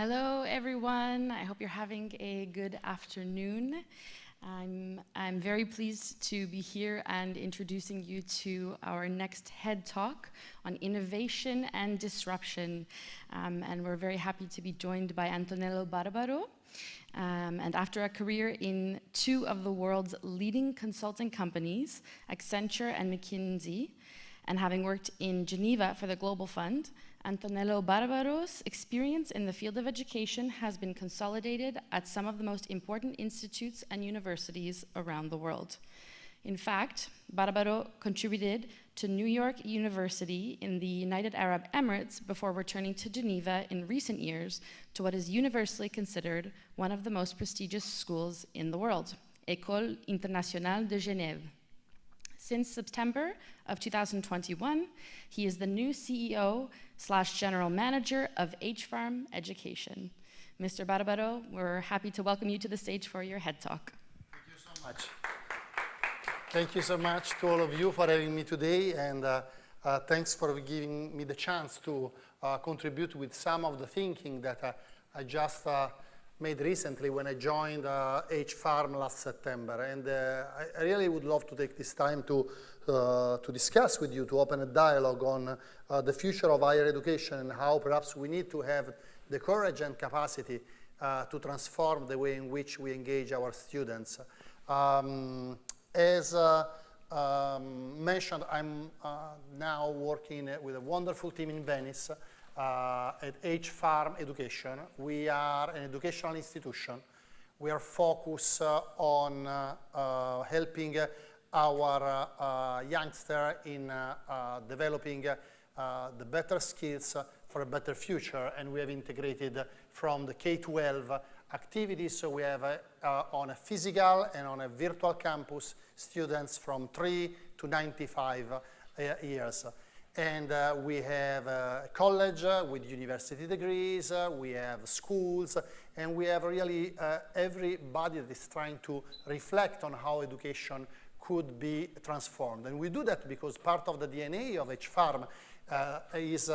Hello, everyone. I hope you're having a good afternoon. I'm very pleased to be here and introducing you to our next HEAD Talk on innovation and disruption. And we're very happy to be joined by Antonello Barbaro. And after a career in two of the world's leading consulting companies, Accenture and McKinsey, and having worked in Geneva for the Global Fund, Antonello Barbaro's experience in the field of education has been consolidated at some of the most important institutes and universities around the world. In fact, Barbaro contributed to New York University in the United Arab Emirates before returning to Geneva in recent years to what is universally considered one of the most prestigious schools in the world, École Internationale de Genève. Since September of 2021, he is the new CEO/General Manager of H-Farm Education. Mr. Barbaro, we're happy to welcome you to the stage for your HEAD Talk. Thank you so much. Thank you so much to all of you for having me today, and thanks for giving me the chance to contribute with some of the thinking that I just made recently when I joined H-Farm last September. And I really would love to take this time to discuss with you, to open a dialogue on the future of higher education and how perhaps we need to have the courage and capacity to transform the way in which we engage our students. As mentioned, I'm now working with a wonderful team in Venice at H-Farm Education. We are an educational institution. We are focused on helping our youngsters in developing the better skills for a better future, and we have integrated from the K-12 activities. So we have on a physical and on a virtual campus students from 3 to 95 years. And we have a college with university degrees, we have schools, and we have really everybody that is trying to reflect on how education could be transformed. And we do that because part of the DNA of H-Farm is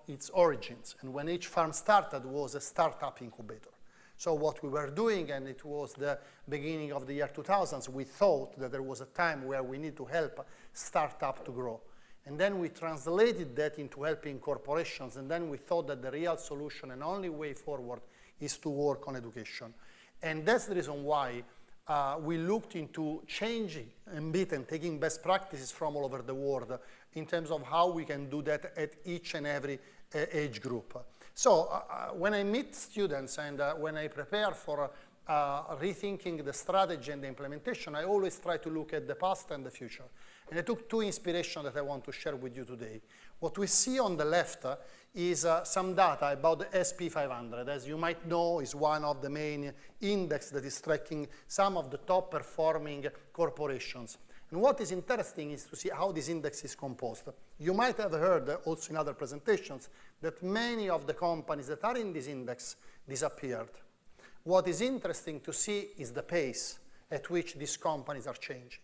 its origins. And when H-Farm started, was a startup incubator. So what we were doing, and it was the beginning of the year 2000s, we thought that there was a time where we need to help startup to grow. And then we translated that into helping corporations, and then we thought that the real solution and only way forward is to work on education. And that's the reason why we looked into changing a bit and taking best practices from all over the world in terms of how we can do that at each and every age group. So when I meet students and when I prepare for rethinking the strategy and the implementation, I always try to look at the past and the future. And I took two inspirations that I want to share with you today. What we see on the left is some data about the SP500. As you might know, is one of the main index that is tracking some of the top performing corporations. And what is interesting is to see how this index is composed. You might have heard also in other presentations that many of the companies that are in this index disappeared. What is interesting to see is the pace at which these companies are changing.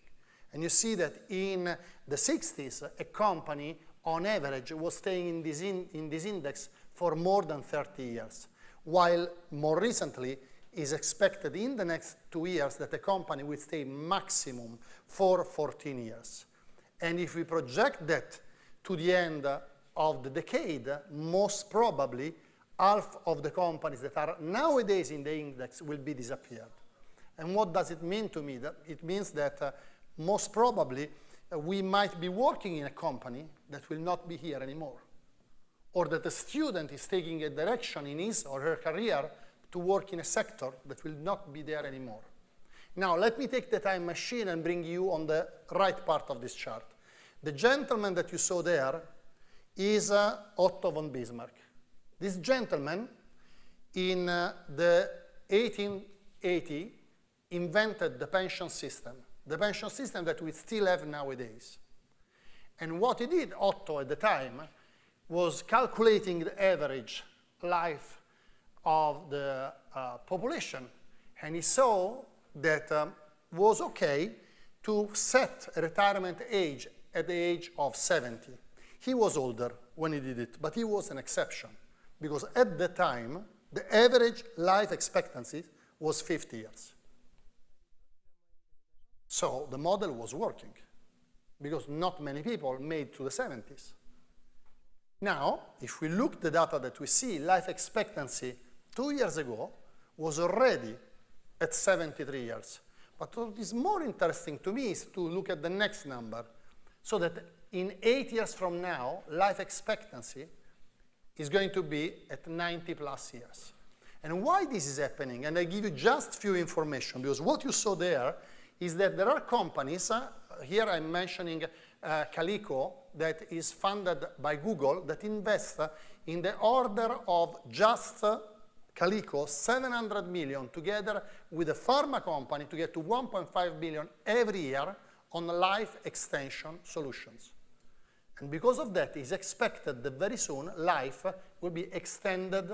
And you see that in the 60s, a company, on average, was staying in this index for more than 30 years, while more recently, is expected in the next 2 years that the company will stay maximum for 14 years. And if we project that to the end of the decade, most probably, half of the companies that are nowadays in the index will be disappeared. And what does it mean to me? That it means that most probably we might be working in a company that will not be here anymore, or that a student is taking a direction in his or her career to work in a sector that will not be there anymore. Now, let me take the time machine and bring you on the right part of this chart. The gentleman that you saw there is Otto von Bismarck. This gentleman, in the 1880, invented the pension system that we still have nowadays. And what he did, Otto, at the time, was calculating the average life of the population, and he saw that was okay to set a retirement age at the age of 70. He was older when he did it, but he was an exception, because at the time, The average life expectancy was 50 years. So the model was working because not many people made to the 70s. Now, if we look at the data that we see, life expectancy 2 years ago was already at 73 years. But what is more interesting to me is to look at the next number, so that in 8 years from now, life expectancy is going to be at 90 plus years. And why this is happening, and I give you just few information, because what you saw there is that there are companies, here I'm mentioning Calico, that is funded by Google, that invest in the order of just Calico, 700 million together with a pharma company to get to 1.5 billion every year on life extension solutions. And because of that, it's expected that very soon life will be extended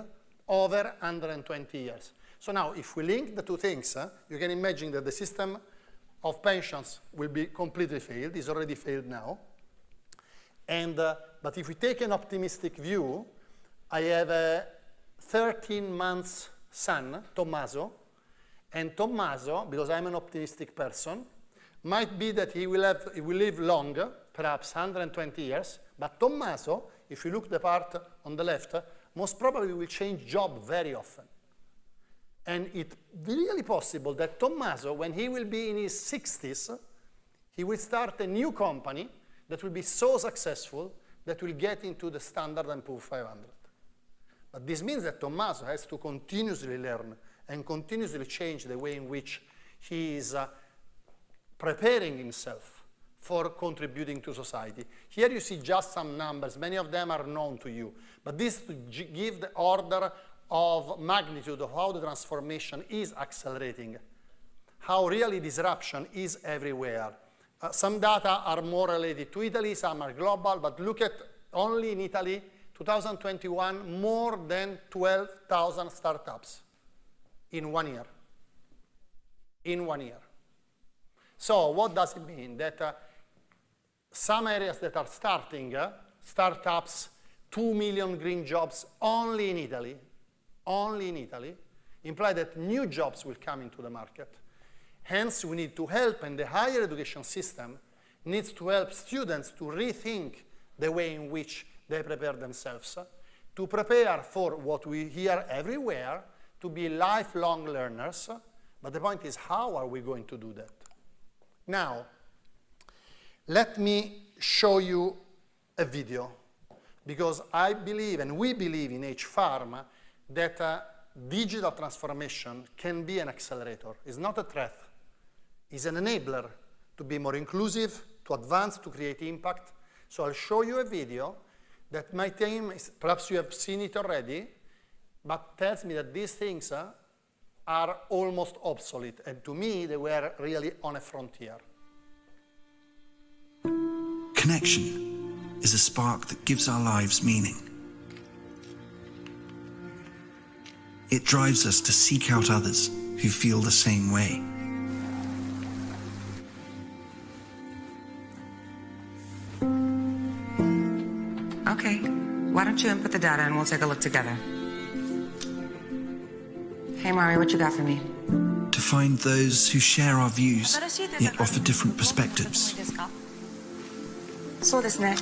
over 120 years. So now, if we link the two things, you can imagine that the system of pensions will be completely failed. It's already failed now. And, but if we take an optimistic view, I have a 13-month son, Tommaso, and Tommaso, because I'm an optimistic person, might be that he will live longer, perhaps 120 years, but Tommaso, if you look the part on the left, most probably will change job very often. And it's really possible that Tommaso, when he will be in his 60s, he will start a new company that will be so successful that will get into the Standard & Poor's 500. But this means that Tommaso has to continuously learn and continuously change the way in which he is preparing himself for contributing to society. Here you see just some numbers. Many of them are known to you. But this to give the order of magnitude of how the transformation is accelerating, how really disruption is everywhere. Some data are more related to Italy, some are global, but look at only in Italy, 2021, more than 12,000 startups in 1 year. In 1 year. So what does it mean? That some areas that are starting, startups, 2 million green jobs only in Italy, imply that new jobs will come into the market. Hence, we need to help, and the higher education system needs to help students to rethink the way in which they prepare themselves, to prepare for what we hear everywhere, to be lifelong learners. But the point is, how are we going to do that? Now, let me show you a video, because I believe, and we believe in H-Pharm, that digital transformation can be an accelerator. It's not a threat. It's an enabler to be more inclusive, to advance, to create impact. So I'll show you a video that my team, perhaps you have seen it already, but tells me that these things are almost obsolete. And to me, they were really on a frontier. Connection is a spark that gives our lives meaning. It drives us to seek out others who feel the same way. Okay, why don't you input the data and we'll take a look together. Hey Mari, what you got for me? To find those who share our views, yet offer different perspectives. そうですね。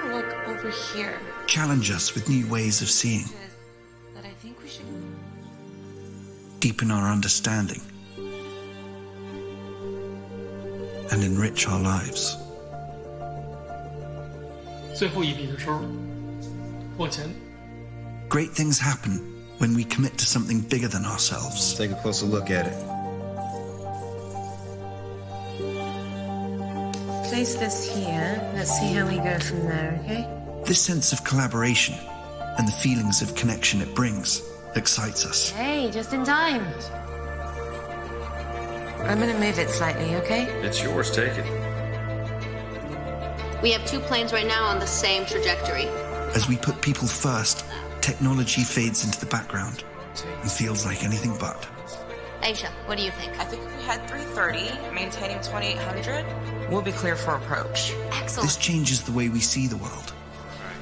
Look over here. Challenge us with new ways of seeing. That I think we should. Deepen our understanding. And enrich our lives. 最后一笔的时候，往前。 Great things happen when we commit to something bigger than ourselves. Let's take a closer look at it. Place this here. Let's see how we go from there, okay? This sense of collaboration and the feelings of connection it brings excites us. Hey, just in time. I'm gonna move it slightly, okay? It's yours, take it. We have 2 planes right now on the same trajectory. As we put people first, technology fades into the background and feels like anything but. Aisha, what do you think? I think if we had 330, maintaining 2800, we'll be clear for approach. Excellent. This changes the way we see the world,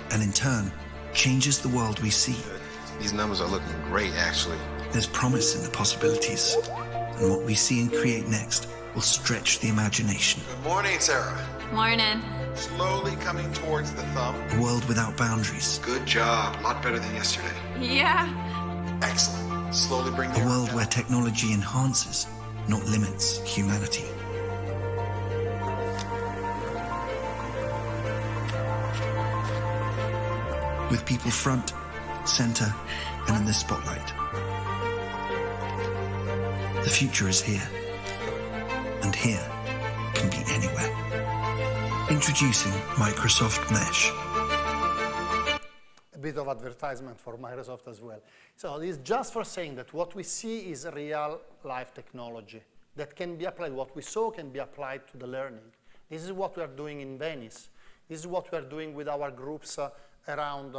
and in turn, changes the world we see. These numbers are looking great, actually. There's promise in the possibilities, and what we see and create next will stretch the imagination. Good morning, Sarah. Morning. Slowly coming towards the thumb. A world without boundaries. Good job. A lot better than yesterday. Yeah. Excellent. Slowly bring the A arm world down. where technology enhances, not limits, humanity. With people front, center, and in the spotlight. The future is here. And here can be anywhere. Introducing Microsoft Mesh. A bit of advertisement for Microsoft as well. So this is just for saying that what we see is real life technology that can be applied. What we saw can be applied to the learning. This is what we are doing in Venice. This is what we are doing with our groups around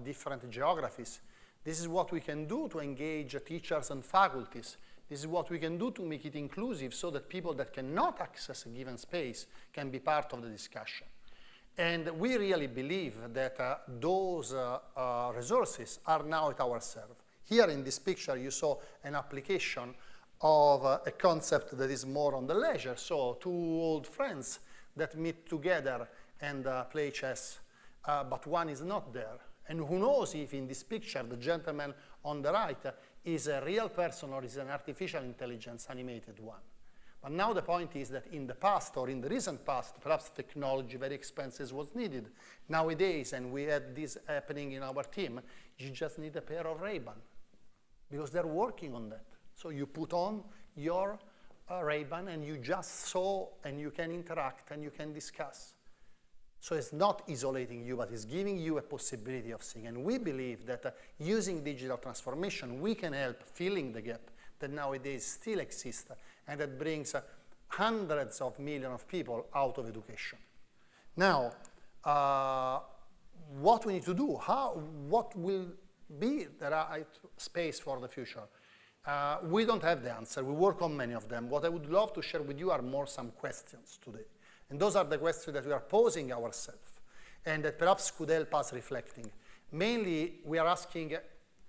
different geographies. This is what we can do to engage teachers and faculties. This is what we can do to make it inclusive so that people that cannot access a given space can be part of the discussion. And we really believe that those resources are now at our service. Here in this picture you saw an application of a concept that is more on the leisure. So two old friends that meet together and play chess, but one is not there. And who knows if in this picture the gentleman on the right is a real person or is an artificial intelligence animated one. But now the point is that in the past or in the recent past, perhaps technology, very expensive, was needed. Nowadays, and we had this happening in our team, you just need a pair of Ray-Ban because they're working on that. So you put on your Ray-Ban and you just saw and you can interact and you can discuss. So it's not isolating you, but it's giving you a possibility of seeing. And we believe that using digital transformation, we can help filling the gap that nowadays still exists and that brings hundreds of millions of people out of education. Now, what we need to do, what will be the right space for the future? We don't have the answer. We work on many of them. What I would love to share with you are more some questions today. And those are the questions that we are posing ourselves and that perhaps could help us reflecting. Mainly, we are asking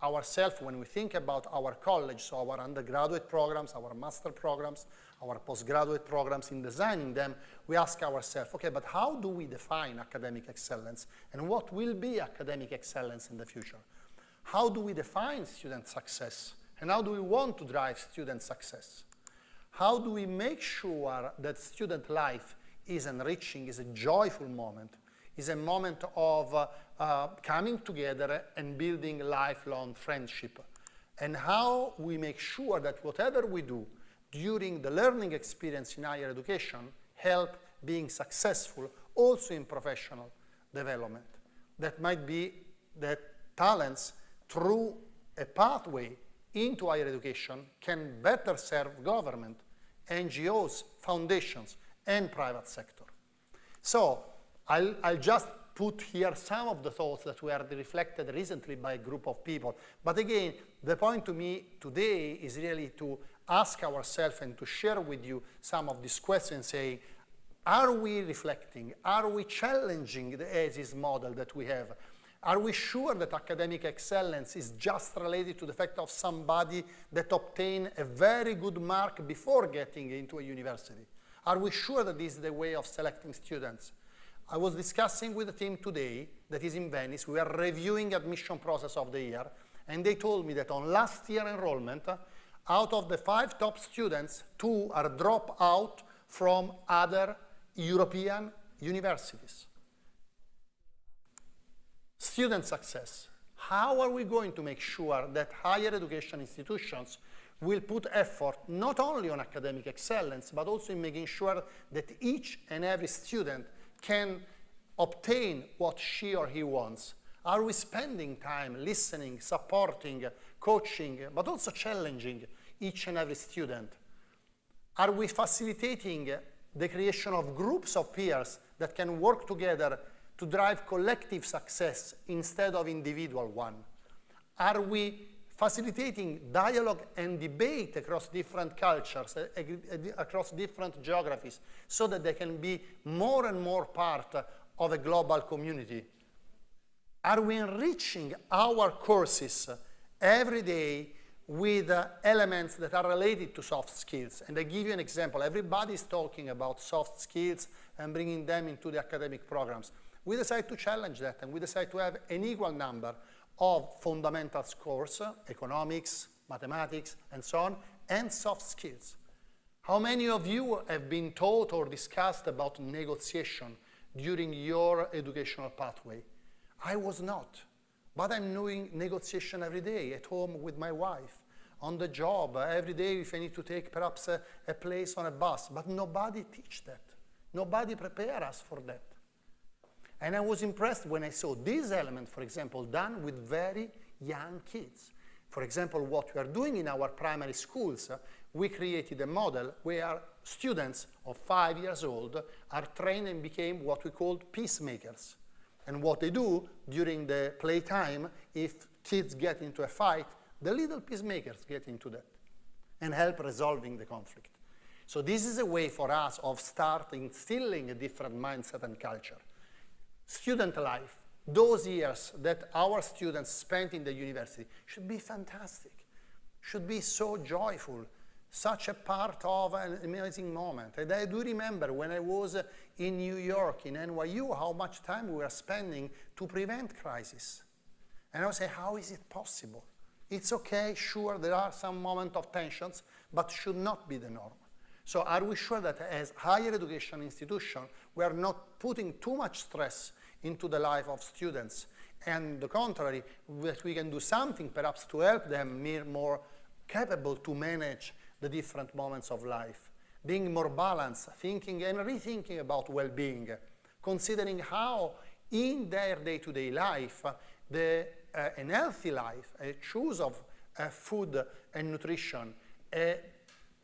ourselves when we think about our college, so our undergraduate programs, our master programs, our postgraduate programs, in designing them, we ask ourselves, okay, but how do we define academic excellence and what will be academic excellence in the future? How do we define student success and how do we want to drive student success? How do we make sure that student life is enriching, is a joyful moment, is a moment of coming together and building lifelong friendship? And how we make sure that whatever we do during the learning experience in higher education help being successful also in professional development. That might be that talents through a pathway into higher education can better serve government, NGOs, foundations, and private sector. So I'll just put here some of the thoughts that were reflected recently by a group of people. But again, the point to me today is really to ask ourselves and to share with you some of these questions, saying, are we reflecting? Are we challenging the ASIS model that we have? Are we sure that academic excellence is just related to the fact of somebody that obtained a very good mark before getting into a university? Are we sure that this is the way of selecting students? I was discussing with the team today that is in Venice. We are reviewing admission process of the year, and they told me that on last year enrollment, out of the 5 top students, 2 are dropped out from other European universities. Student success. How are we going to make sure that higher education institutions will put effort not only on academic excellence, but also in making sure that each and every student can obtain what she or he wants? Are we spending time listening, supporting, coaching, but also challenging each and every student? Are we facilitating the creation of groups of peers that can work together to drive collective success instead of individual one? Are we facilitating dialogue and debate across different cultures, across different geographies, so that they can be more and more part of a global community? Are we enriching our courses every day with elements that are related to soft skills? And I give you an example. Everybody is talking about soft skills and bringing them into the academic programs. We decide to challenge that, and we decide to have an equal number of fundamental courses, economics, mathematics, and so on, and soft skills. How many of you have been taught or discussed about negotiation during your educational pathway? I was not, but I'm doing negotiation every day, at home with my wife, on the job, every day if I need to take perhaps a place on a bus, but nobody teach that. Nobody prepare us for that. And I was impressed when I saw this element, for example, done with very young kids. For example, what we are doing in our primary schools, we created a model where students of 5 years old are trained and became what we called peacemakers. And what they do during the playtime, if kids get into a fight, the little peacemakers get into that and help resolving the conflict. So this is a way for us of starting instilling a different mindset and culture. Student life, those years that our students spent in the university should be fantastic, should be so joyful, such a part of an amazing moment. And I do remember when I was in New York, in NYU, how much time we were spending to prevent crisis. And I would say, how is it possible? It's okay, sure, there are some moments of tensions, but should not be the norm. So are we sure that as higher education institution, we are not putting too much stress into the life of students? And the contrary, that we can do something perhaps to help them be more capable to manage the different moments of life, being more balanced, thinking and rethinking about well-being, considering how in their day-to-day life, an healthy life, a choice of food and nutrition, a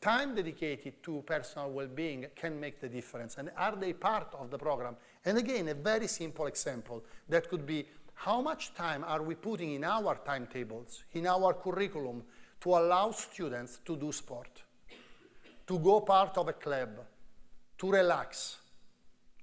time dedicated to personal well-being can make the difference. And are they part of the program? And again, a very simple example that could be, how much time are we putting in our timetables, in our curriculum, to allow students to do sport, to go part of a club, to relax?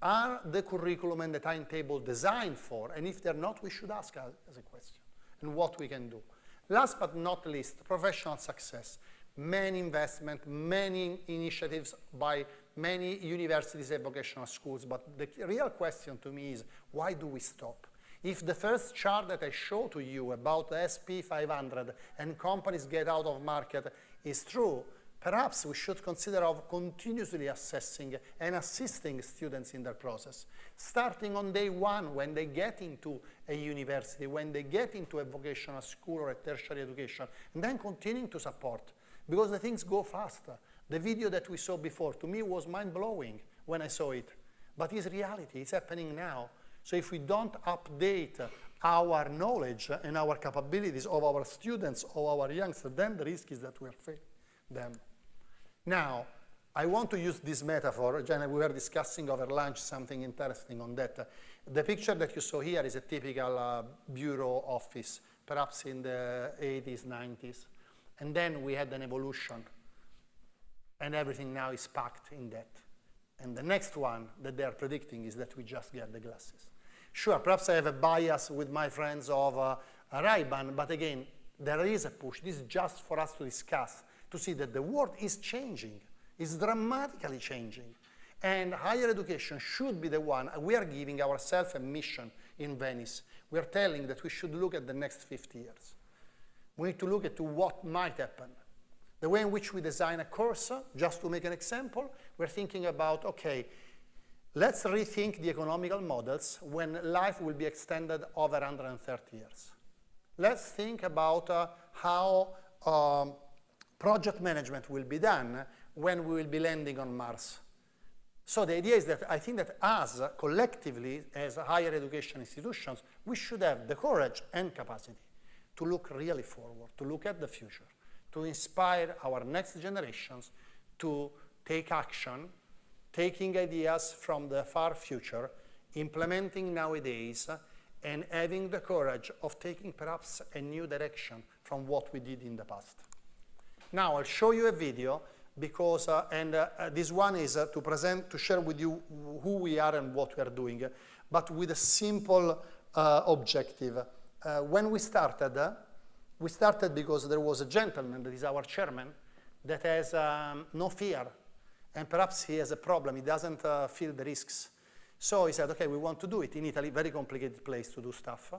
Are the curriculum and the timetable designed for? And if they're not, we should ask as a question, and what we can do. Last but not least, professional success. Many investment, many initiatives by many universities and vocational schools, but the real question to me is, why do we stop? If the first chart that I showed to you about the SP 500 and companies get out of market is true, perhaps we should consider of continuously assessing and assisting students in their process, starting on day one when they get into a university, when they get into a vocational school or a tertiary education, and then continuing to support, because the things go faster. The video that we saw before, to me, was mind-blowing when I saw it, but it's reality, it's happening now. So if we don't update our knowledge and our capabilities of our students or our youngsters, then the risk is that we'll fail them. Now, I want to use this metaphor. Jenna, we were discussing over lunch something interesting on that. The picture that you saw here is a typical bureau office, perhaps in the 80s, 90s. And then we had an evolution, and everything now is packed in that. And the next one that they're predicting is that we just get the glasses. Sure, perhaps I have a bias with my friends of Ray-Ban, but again, there is a push. This is just for us to discuss, to see that the world is changing, is dramatically changing. And higher education should be the one. We are giving ourselves a mission in Venice. We are telling that we should look at the next 50 years. We need to look at what might happen. The way in which we design a course, just to make an example, we're thinking about, okay, let's rethink the economical models when life will be extended over 130 years. Let's think about how project management will be done when we will be landing on Mars. So the idea is that I think that us, collectively, as higher education institutions, we should have the courage and capacity to look really forward, to look at the future, to inspire our next generations to take action, taking ideas from the far future, implementing nowadays, and having the courage of taking perhaps a new direction from what we did in the past. Now I'll show you a video because, this one is to share with you who we are and what we are doing, but with a simple objective. When we started because there was a gentleman that is our chairman that has no fear, and perhaps he has a problem. He doesn't feel the risks. So he said, okay, we want to do it in Italy, very complicated place to do stuff.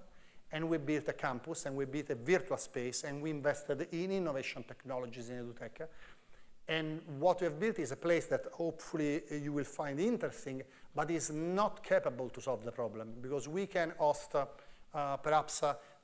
And we built a campus, and we built a virtual space, and we invested in innovation technologies in EduTech. And what we have built is a place that hopefully you will find interesting, but is not capable to solve the problem, because we can host perhaps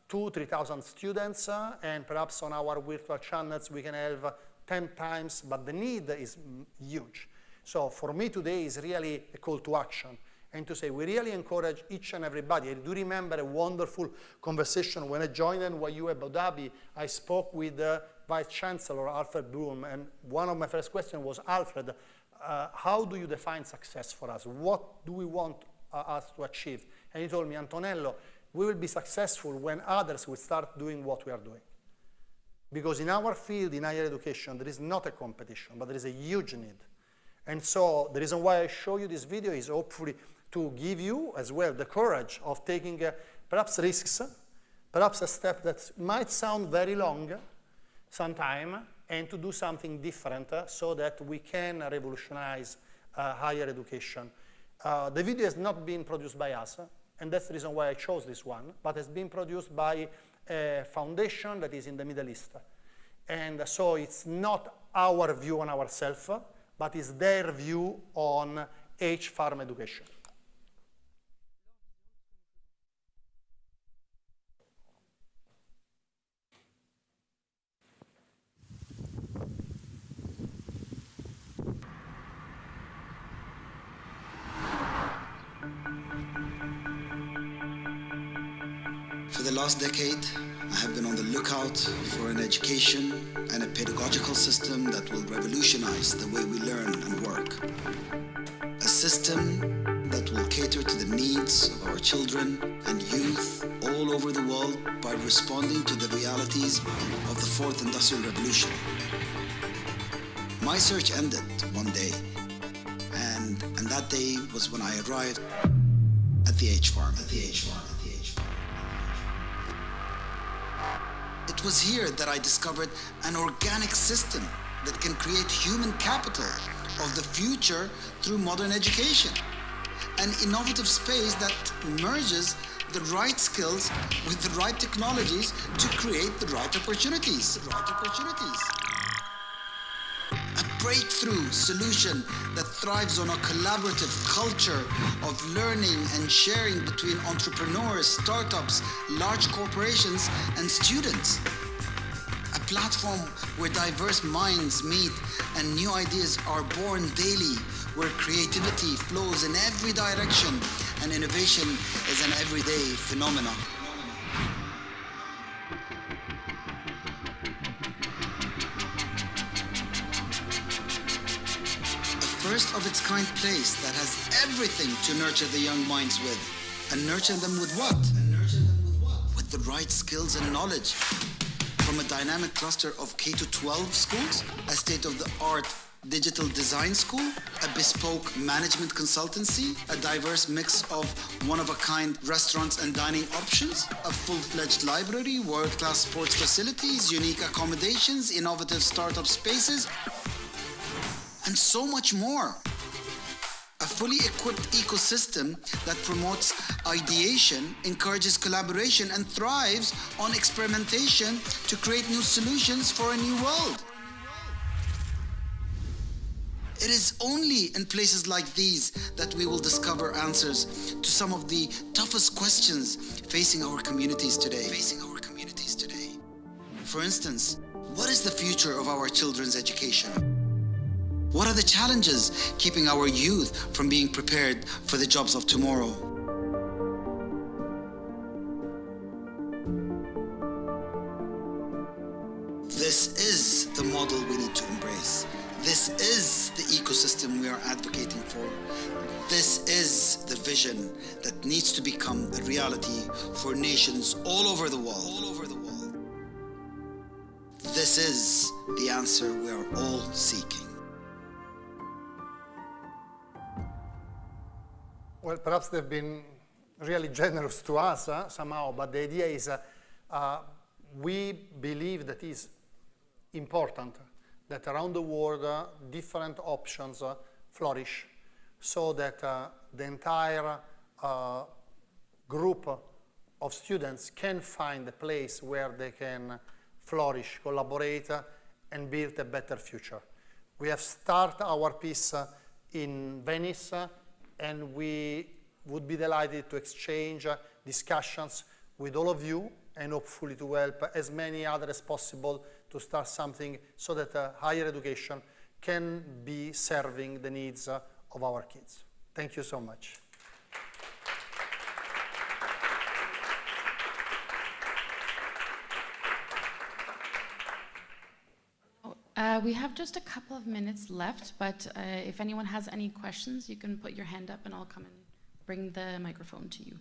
2,000-3,000 students, and perhaps on our virtual channels we can have 10 times, but the need is huge. So for me today is really a call to action, and to say we really encourage each and everybody. I do remember a wonderful conversation when I joined NYU Abu Dhabi. I spoke with the Vice Chancellor, Alfred Bloom, and one of my first questions was, Alfred, how do you define success for us? What do we want us to achieve? And he told me, Antonello, we will be successful when others will start doing what we are doing. Because in our field, in higher education, there is not a competition, but there is a huge need. And so the reason why I show you this video is hopefully to give you as well the courage of taking perhaps risks, perhaps a step that might sound very long sometime, and to do something different so that we can revolutionize higher education. The video has not been produced by us, and that's the reason why I chose this one, but it's been produced by a foundation that is in the Middle East. And so it's not our view on ourselves, but it's their view on H-Farm education. For the last decade, I have been on the lookout for an education and a pedagogical system that will revolutionize the way we learn and work. A system that will cater to the needs of our children and youth all over the world by responding to the realities of the Fourth Industrial Revolution. My search ended one day, and that day was when I arrived at the H-Farm. It was here that I discovered an organic system that can create human capital of the future through modern education. An innovative space that merges the right skills with the right technologies to create the right opportunities. A breakthrough solution that thrives on a collaborative culture of learning and sharing between entrepreneurs, startups, large corporations, and students. A platform where diverse minds meet and new ideas are born daily, where creativity flows in every direction and innovation is an everyday phenomenon. First of its kind place that has everything to nurture the young minds with. And nurture them with what? With the right skills and knowledge. From a dynamic cluster of K-12 schools, a state-of-the-art digital design school, a bespoke management consultancy, a diverse mix of one-of-a-kind restaurants and dining options, a full-fledged library, world-class sports facilities, unique accommodations, innovative startup spaces, and so much more. A fully equipped ecosystem that promotes ideation, encourages collaboration, and thrives on experimentation to create new solutions for a new world. It is only in places like these that we will discover answers to some of the toughest questions facing our communities today. For instance, what is the future of our children's education? What are the challenges keeping our youth from being prepared for the jobs of tomorrow? This is the model we need to embrace. This is the ecosystem we are advocating for. This is the vision that needs to become a reality for nations all over the world. This is the answer we are all seeking. Well, perhaps there have been really generous to us somehow, but the idea is we believe that is important that around the world different options flourish so that the entire group of students can find a place where they can flourish, collaborate, and build a better future. We have started our piece in Venice, and we would be delighted to exchange discussions with all of you and hopefully to help as many others as possible to start something so that higher education can be serving the needs of our kids. Thank you so much. We have just a couple of minutes left, but if anyone has any questions, you can put your hand up and I'll come and bring the microphone to you.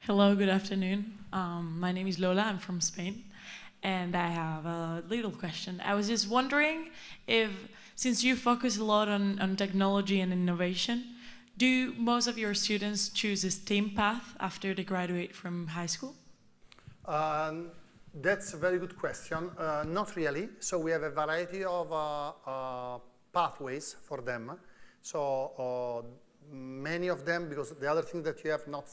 Hello, good afternoon. My name is Lola, I'm from Spain, and I have a little question. I was just wondering if, since you focus a lot on technology and innovation, do most of your students choose a STEAM path after they graduate from high school? That's a very good question. Not really. So we have a variety of pathways for them. So many of them, because the other thing that you have not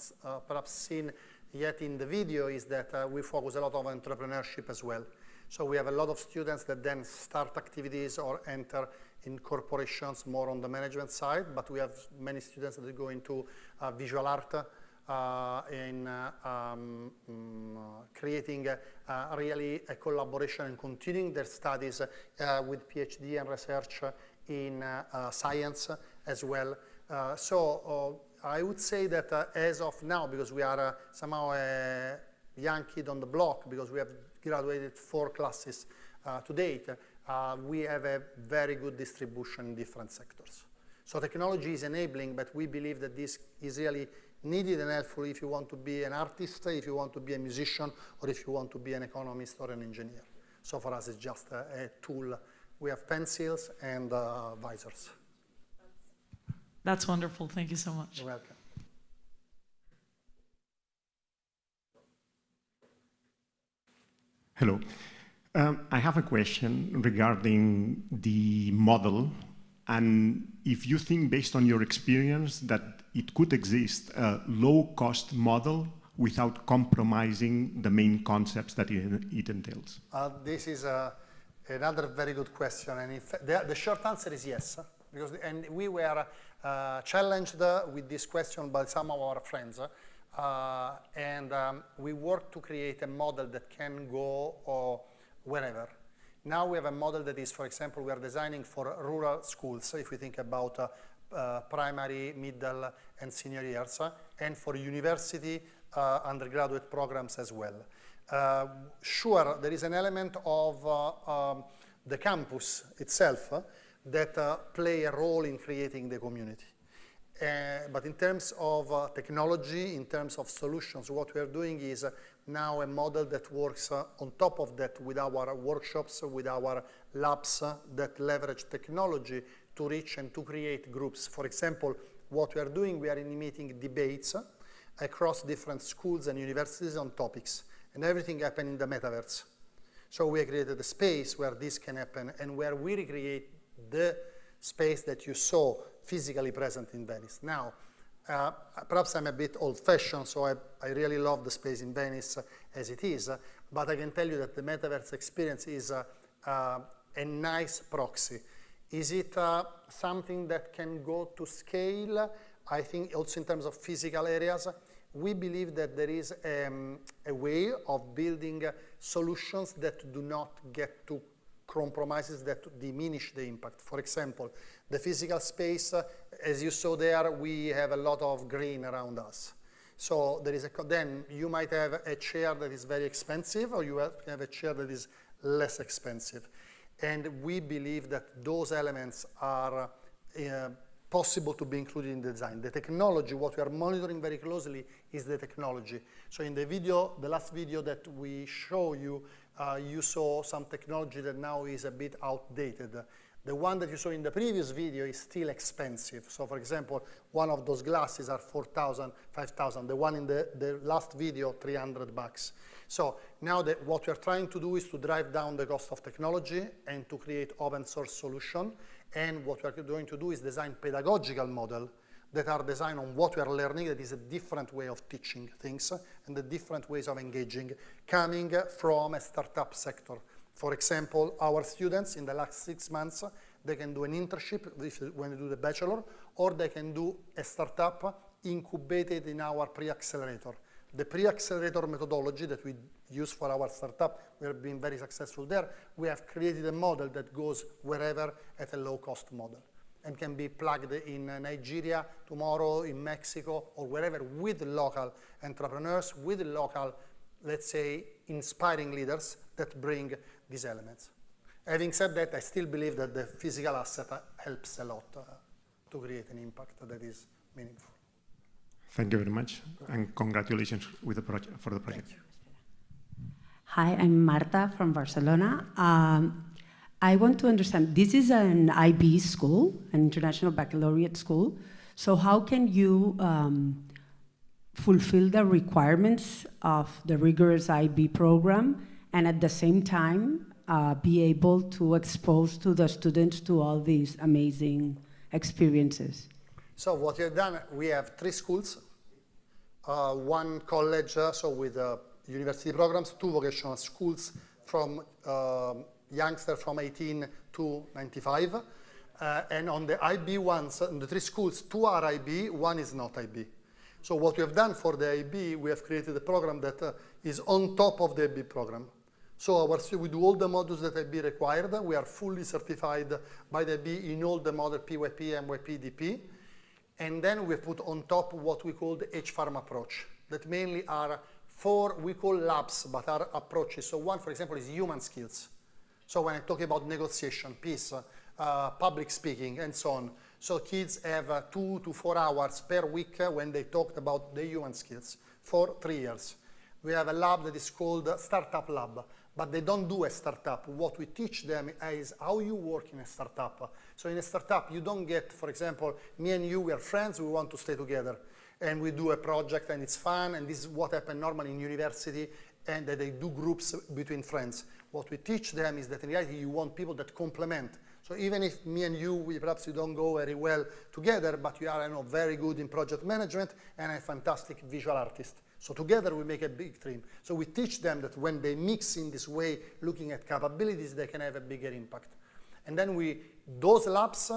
perhaps seen yet in the video is that we focus a lot on entrepreneurship as well. So we have a lot of students that then start activities or enter in corporations more on the management side, but we have many students that go into visual art, in creating really a collaboration and continuing their studies with PhD and research in science as well. So I would say that as of now, because we are somehow a young kid on the block, because we have graduated 4 classes to date, we have a very good distribution in different sectors. So technology is enabling, but we believe that this is really needed and helpful if you want to be an artist, if you want to be a musician, or if you want to be an economist or an engineer. So for us, it's just a tool. We have pencils and visors. That's wonderful. Thank you so much. You're welcome. Hello. I have a question regarding the model, and if you think, based on your experience, that it could exist a low-cost model without compromising the main concepts that it entails. This is another very good question, and the short answer is yes. Because, and we were challenged with this question by some of our friends, and we worked to create a model that can go wherever. Now we have a model that is, for example, we are designing for rural schools, if we think about primary, middle, and senior years, and for university undergraduate programs as well. Sure, there is an element of the campus itself that play a role in creating the community. But in terms of technology, in terms of solutions, what we are doing is now a model that works on top of that with our workshops, with our labs that leverage technology to reach and to create groups. For example, what we are doing, we are animating debates across different schools and universities on topics, and everything happens in the metaverse. So we created a space where this can happen and where we recreate the space that you saw physically present in Venice. Now, perhaps I'm a bit old-fashioned, so I really love the space in Venice as it is, but I can tell you that the metaverse experience is a nice proxy. Is it something that can go to scale? I think also in terms of physical areas, we believe that there is a way of building solutions that do not get to compromises that diminish the impact. For example, the physical space, as you saw there, we have a lot of green around us. So there is then you might have a chair that is very expensive, or you have a chair that is less expensive. And we believe that those elements are possible to be included in the design. The technology, what we are monitoring very closely is the technology. So in the video, the last video that we show you, you saw some technology that now is a bit outdated. The one that you saw in the previous video is still expensive. So for example, one of those glasses are 4,000, 5,000. The one in the last video, $300. So now what we are trying to do is to drive down the cost of technology and to create open source solution. And what we are going to do is design pedagogical model that are designed on what we are learning, that is a different way of teaching things and the different ways of engaging coming from a startup sector. For example, our students in the last 6 months, they can do an internship when they do the bachelor, or they can do a startup incubated in our pre-accelerator. The pre-accelerator methodology that we use for our startup, we have been very successful there. We have created a model that goes wherever at a low-cost model and can be plugged in Nigeria tomorrow, in Mexico, or wherever with local entrepreneurs, with local, let's say, inspiring leaders that bring these elements. Having said that, I still believe that the physical asset helps a lot to create an impact that is meaningful. Thank you very much, and congratulations with the project, for the project. Hi, I'm Marta from Barcelona. I want to understand, this is an IB school, an International Baccalaureate school, so how can you fulfill the requirements of the rigorous IB program and at the same time be able to expose to the students to all these amazing experiences? So what we have done, we have 3 schools, 1 college, so with university programs, 2 vocational schools from youngsters from 18 to 95. And on the IB ones, in the 3 schools, 2 are IB, 1 is not IB. So what we have done for the IB, we have created a program that is on top of the IB program. So we do all the modules that IB required. We are fully certified by the IB in all the modules PYP, MYP, DP. And then we put on top what we call the H-Farm approach, that mainly are 4, we call labs, but are approaches. So one, for example, is human skills. So when I talk about negotiation, peace, public speaking, and so on. So kids have 2 to 4 hours per week when they talked about the human skills for 3 years. We have a lab that is called Startup Lab, but they don't do a startup. What we teach them is how you work in a startup. So in a startup, you don't get, for example, me and you, we are friends, we want to stay together. And we do a project and it's fun, and this is what happens normally in university, and that they do groups between friends. What we teach them is that in reality, you want people that complement. So even if me and you, perhaps you don't go very well together, but you are very good in project management and a fantastic visual artist. So together we make a big team. So we teach them that when they mix in this way, looking at capabilities, they can have a bigger impact. And then those labs,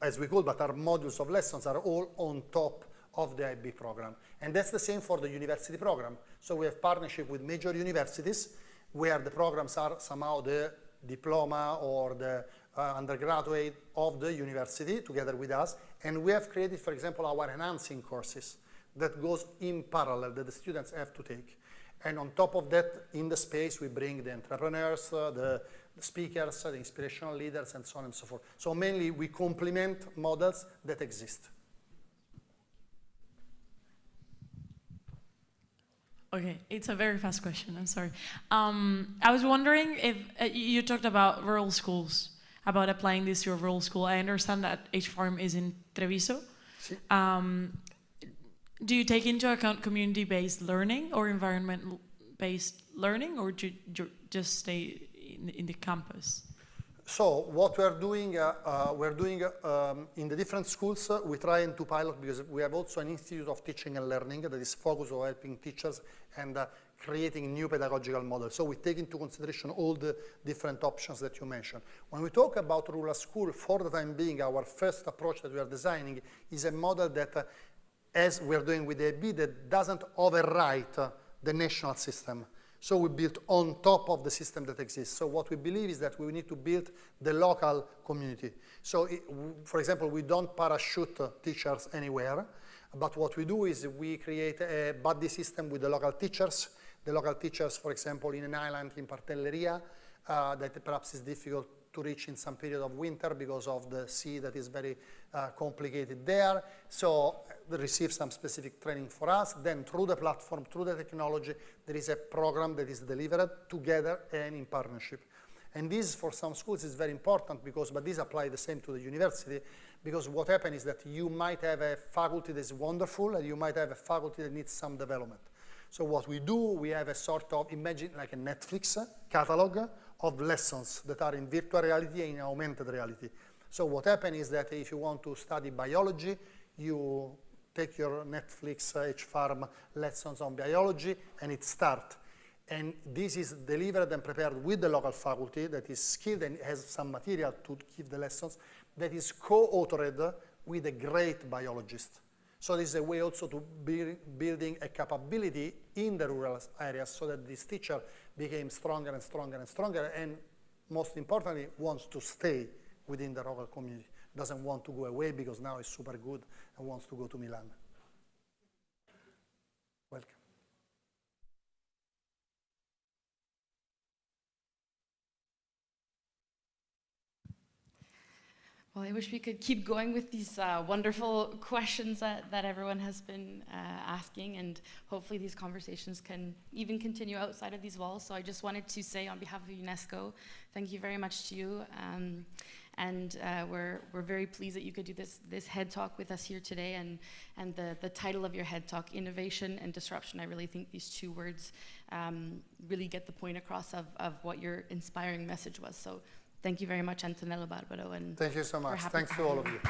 as we call, but are modules of lessons, are all on top of the IB program. And that's the same for the university program. So we have partnership with major universities where the programs are somehow the diploma or the undergraduate of the university together with us. And we have created, for example, our enhancing courses that goes in parallel that the students have to take. And on top of that, in the space, we bring the entrepreneurs, the speakers, the inspirational leaders, and so on and so forth. So mainly, we complement models that exist. Okay, it's a very fast question, I'm sorry. I was wondering if you talked about rural schools, about applying this to a rural school. I understand that H-Farm is in Treviso. Sí. Do you take into account community-based learning or environment-based learning, or do you just stay in the campus? So what we're doing in the different schools, we try to pilot, because we have also an Institute of Teaching and Learning that is focused on helping teachers and creating new pedagogical models. So we take into consideration all the different options that you mentioned. When we talk about rural school, for the time being, our first approach that we are designing is a model that, as we're doing with the IB, that doesn't overwrite the national system. So we built on top of the system that exists. So what we believe is that we need to build the local community. So for example, we don't parachute teachers anywhere, but what we do is we create a buddy system with the local teachers. The local teachers, for example, in an island in Partelleria, that perhaps is difficult to reach in some period of winter because of the sea that is very complicated there. So they receive some specific training for us. Then through the platform, through the technology, there is a program that is delivered together and in partnership. And this, for some schools, is very important because, but this applies the same to the university, because what happens is that you might have a faculty that is wonderful, and you might have a faculty that needs some development. So what we do, we have a sort of, imagine like a Netflix catalog of lessons that are in virtual reality and in augmented reality. So what happens is that if you want to study biology, you take your Netflix H-Farm lessons on biology, and it starts. And this is delivered and prepared with the local faculty that is skilled and has some material to give the lessons, that is co-authored with a great biologist. So this is a way also to building a capability in the rural areas so that this teacher became stronger and stronger and stronger, and most importantly, wants to stay within the local community. Doesn't want to go away because now it's super good and wants to go to Milan. Welcome. Well, I wish we could keep going with these wonderful questions that everyone has been asking, and hopefully these conversations can even continue outside of these walls. So I just wanted to say on behalf of UNESCO, thank you very much to you. And we're very pleased that you could do this head talk with us here today, and the title of your head talk, Innovation and Disruption. I really think these two words really get the point across of what your inspiring message was. So thank you very much, Antonello, Barbaro. And thank you so much. Thanks to all of you.